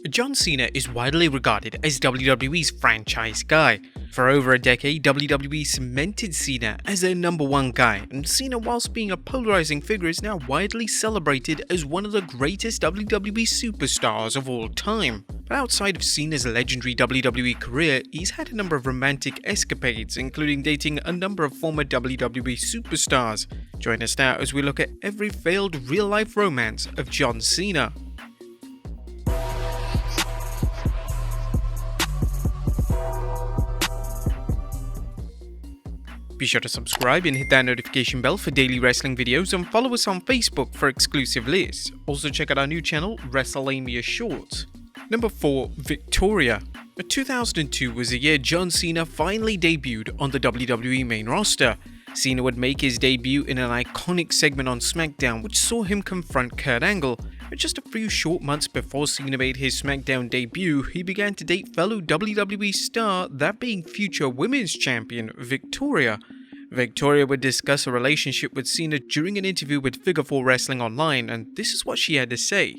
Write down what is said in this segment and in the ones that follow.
John Cena is widely regarded as WWE's franchise guy. For over a decade, WWE cemented Cena as their #1 guy, and Cena, whilst being a polarizing figure, is now widely celebrated as one of the greatest WWE superstars of all time. But outside of Cena's legendary WWE career, he's had a number of romantic escapades, including dating a number of former WWE superstars. Join us now as we look at every failed real-life romance of John Cena. Be sure to subscribe and hit that notification bell for daily wrestling videos, and follow us on Facebook for exclusive lists. Also check out our new channel, Wrestlelamia Shorts. Number 4. Victoria. 2002 was the year John Cena finally debuted on the WWE main roster. Cena would make his debut in an iconic segment on SmackDown, which saw him confront Kurt Angle. But just a few short months before Cena made his SmackDown debut, he began to date fellow WWE star, that being future Women's Champion Victoria. Victoria would discuss a relationship with Cena during an interview with Figure 4 Wrestling Online, and this is what she had to say.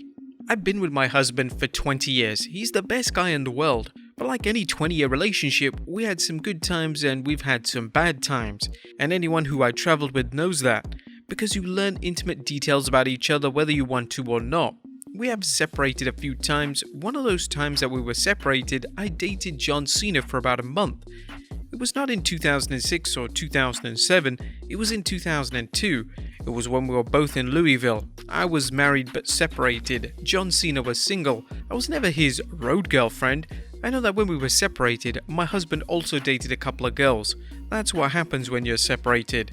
"I've been with my husband for 20 years. He's the best guy in the world. But like any 20-year relationship, we had some good times and we've had some bad times. And anyone who I traveled with knows that. Because you learn intimate details about each other whether you want to or not. We have separated a few times. One of those times that we were separated, I dated John Cena for about a month. It was not in 2006 or 2007, it was in 2002. It was when we were both in Louisville. I was married but separated. John Cena was single. I was never his road girlfriend. I know that when we were separated, my husband also dated a couple of girls. That's what happens when you're separated."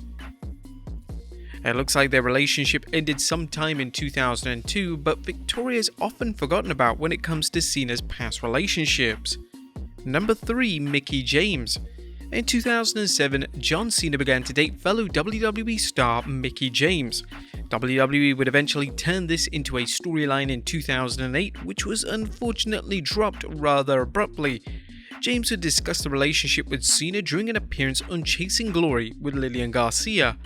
It looks like their relationship ended sometime in 2002, but Victoria is often forgotten about when it comes to Cena's past relationships. Number 3. Mickie James. In 2007, John Cena began to date fellow WWE star Mickie James. WWE would eventually turn this into a storyline in 2008, which was unfortunately dropped rather abruptly. James would discuss the relationship with Cena during an appearance on Chasing Glory with Lillian Garcia.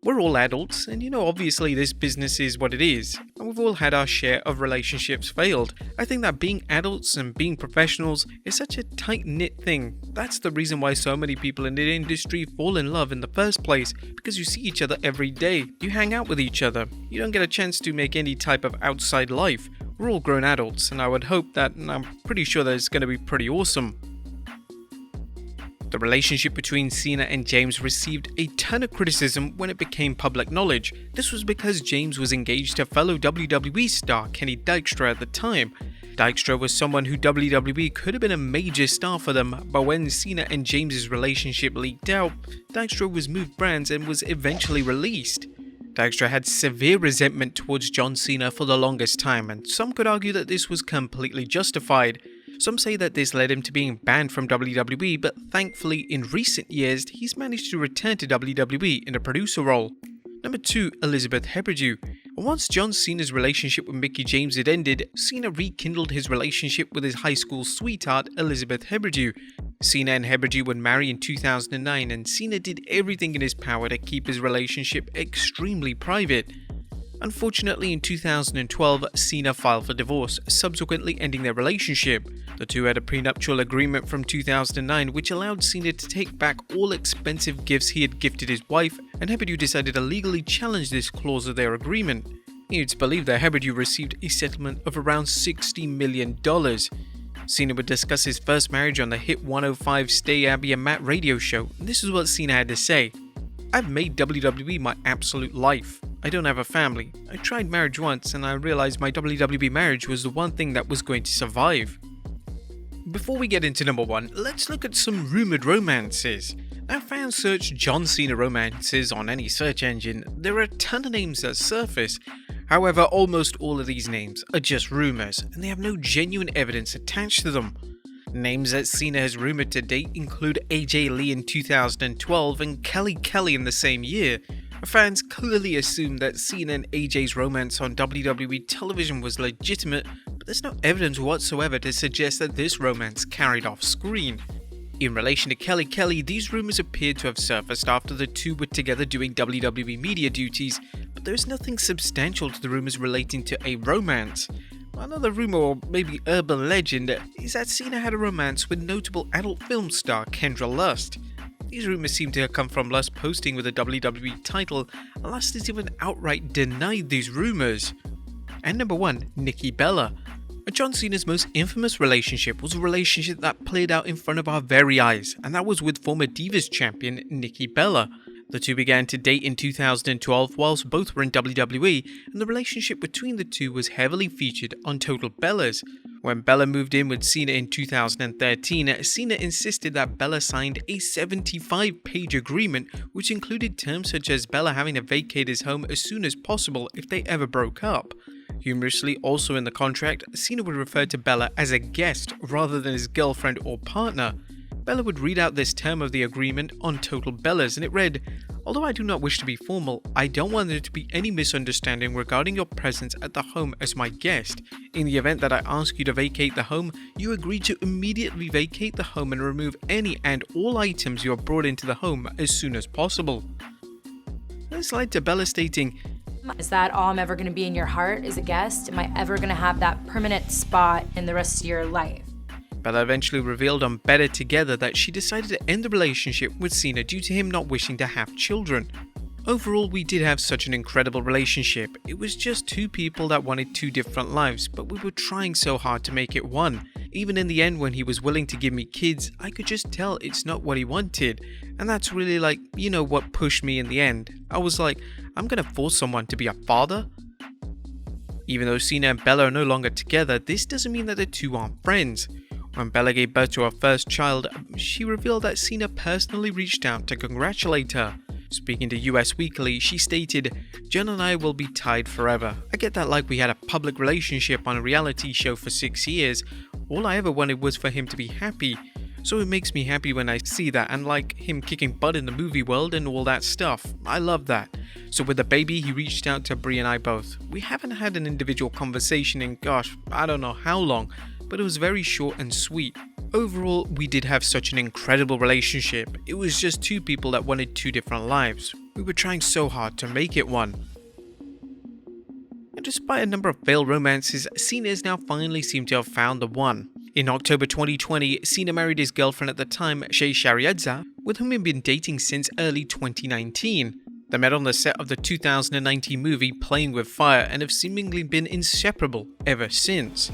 We're all adults, and obviously this business is what it is, and we've all had our share of relationships failed. I think that being adults and being professionals is such a tight-knit thing. That's the reason why so many people in the industry fall in love in the first place, because you see each other every day, you hang out with each other, you don't get a chance to make any type of outside life. We're all grown adults, and I would hope that, and I'm pretty sure that it's going to be pretty awesome. The relationship between Cena and James received a ton of criticism when it became public knowledge. This was because James was engaged to fellow WWE star Kenny Dykstra at the time. Dykstra was someone who WWE could have been a major star for them, but when Cena and James's relationship leaked out, Dykstra was moved brands and was eventually released. Dykstra had severe resentment towards John Cena for the longest time, and some could argue that this was completely justified. Some say that this led him to being banned from WWE, but thankfully in recent years he's managed to return to WWE in a producer role. Number 2. Elizabeth Hebrido. Once John Cena's relationship with Mickie James had ended, Cena rekindled his relationship with his high school sweetheart Elizabeth Hebrido. Cena and Hebrido would marry in 2009, and Cena did everything in his power to keep his relationship extremely private. Unfortunately, in 2012, Cena filed for divorce, subsequently ending their relationship. The two had a prenuptial agreement from 2009 which allowed Cena to take back all expensive gifts he had gifted his wife, and Hebrido decided to legally challenge this clause of their agreement. It's believed that Hebrido received a settlement of around $60 million. Cena would discuss his first marriage on the hit 105 Stay Abby and Matt radio show, and this is what Cena had to say. "I've made WWE my absolute life. I don't have a family. I tried marriage once and I realized my WWE marriage was the one thing that was going to survive." Before we get into number 1, let's look at some rumored romances. Now, fans search John Cena romances on any search engine. There are a ton of names that surface. However, almost all of these names are just rumors, and they have no genuine evidence attached to them. Names that Cena has rumored to date include AJ Lee in 2012 and Kelly in the same year. Fans clearly assumed that Cena and AJ's romance on WWE television was legitimate, but there's no evidence whatsoever to suggest that this romance carried off screen. In relation to Kelly, these rumors appeared to have surfaced after the two were together doing WWE media duties, but there is nothing substantial to the rumors relating to a romance. Another rumor, or maybe urban legend, is that Cena had a romance with notable adult film star Kendra Lust. These rumors seem to have come from Lust posting with a WWE title, and Lust has even outright denied these rumors. And number 1, Nikki Bella. John Cena's most infamous relationship was a relationship that played out in front of our very eyes, and that was with former Divas champion Nikki Bella. The two began to date in 2012 whilst both were in WWE, and the relationship between the two was heavily featured on Total Bellas. When Bella moved in with Cena in 2013, Cena insisted that Bella signed a 75-page agreement which included terms such as Bella having to vacate his home as soon as possible if they ever broke up. Humorously, also in the contract, Cena would refer to Bella as a guest rather than his girlfriend or partner. Bella would read out this term of the agreement on Total Bellas, and it read, "Although I do not wish to be formal, I don't want there to be any misunderstanding regarding your presence at the home as my guest. In the event that I ask you to vacate the home, you agree to immediately vacate the home and remove any and all items you have brought into the home as soon as possible." This led to Bella stating, "Is that all I'm ever going to be in your heart as a guest? Am I ever going to have that permanent spot in the rest of your life?" Bella eventually revealed on Better Together that she decided to end the relationship with Cena due to him not wishing to have children. Overall, we did have such an incredible relationship. It was just two people that wanted two different lives, but we were trying so hard to make it one. Even in the end, when he was willing to give me kids, I could just tell it's not what he wanted. And that's really what pushed me in the end. I was like, I'm gonna force someone to be a father? Even though Cena and Bella are no longer together, this doesn't mean that the two aren't friends. When Bella gave birth to her first child, she revealed that Cena personally reached out to congratulate her. Speaking to US Weekly, she stated, "John and I will be tied forever. I get that we had a public relationship on a reality show for 6 years. All I ever wanted was for him to be happy. So it makes me happy when I see that, and him kicking butt in the movie world and all that stuff. I love that. So with the baby, he reached out to Brie and I both. We haven't had an individual conversation in I don't know how long, but it was very short and sweet. Overall, we did have such an incredible relationship. It was just two people that wanted two different lives. We were trying so hard to make it one." And despite a number of failed romances, Cena has now finally seemed to have found the one. In October 2020, Cena married his girlfriend at the time, Shea Shariadza, with whom he'd been dating since early 2019. They met on the set of the 2019 movie Playing with Fire and have seemingly been inseparable ever since.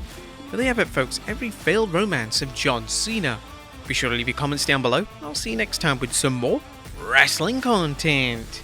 But there you have it, folks, every failed romance of John Cena. Be sure to leave your comments down below. I'll see you next time with some more wrestling content.